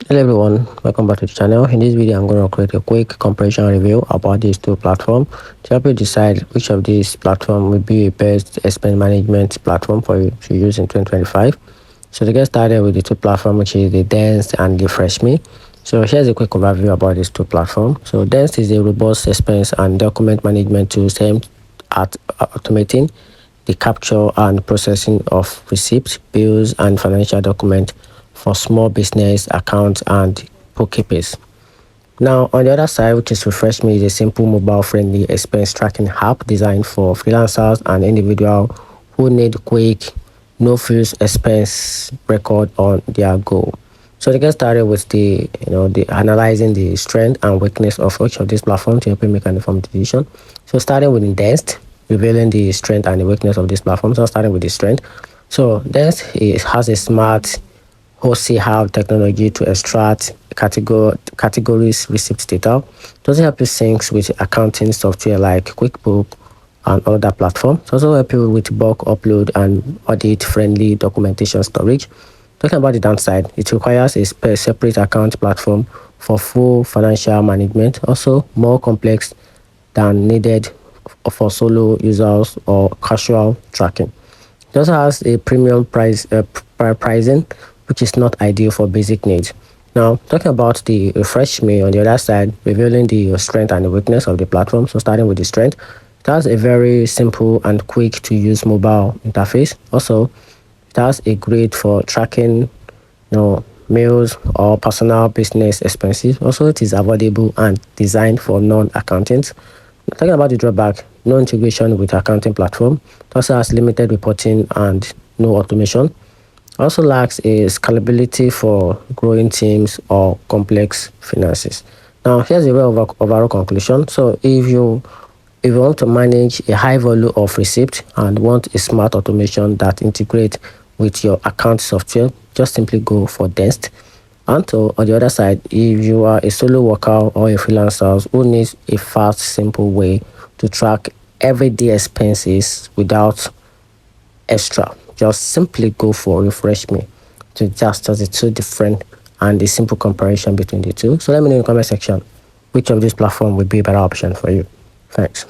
Hello everyone, welcome back to the channel. In this video I'm going to create a quick comparison review about these two platforms to help you decide which of these platforms will be a best expense management platform for you to use in 2025. So to get started with the two platforms, which is the Dext and the RefreshMe. So here's a quick overview about these two platforms. So Dext is a robust expense and document management tool aimed at automating the capture and processing of receipts, bills, and financial documents for small business accounts and bookkeepers. Now, on the other side, which is RefreshMe, is a simple mobile-friendly expense tracking app designed for freelancers and individuals who need quick, no-frills expense record on their go. So to get started with the analyzing the strength and weakness of each of these platforms to help you make an informed decision. So starting with Dext, revealing the strength and the weakness of this platform. So starting with the strength. So Dext has a smart have technology to extract categories receipt data. Doesn't help you sync with accounting software like QuickBooks and other platforms. It also help you with bulk upload and audit-friendly documentation storage. Talking about the downside, it requires a separate account platform for full financial management, also more complex than needed for solo users or casual tracking. It also has a premium pricing, which is not ideal for basic needs. Now, talking about the RefreshMe on the other side, revealing the strength and the weakness of the platform. So starting with the strength, it has a very simple and quick to use mobile interface. Also, it has a great for tracking, meals or personal business expenses. Also, it is affordable and designed for non-accountants. Talking about the drawback, no integration with accounting platform. It also has limited reporting and no automation. Also lacks a scalability for growing teams or complex finances. Now, here's the overall conclusion. So if you want to manage a high volume of receipt and want a smart automation that integrates with your account software, just simply go for Dext. And so on the other side, if you are a solo worker or a freelancer who needs a fast, simple way to track everyday expenses without extra, just simply go for RefreshMe to just the two different and the simple comparison between the two. So let me know in the comment section which of these platforms would be a better option for you. Thanks.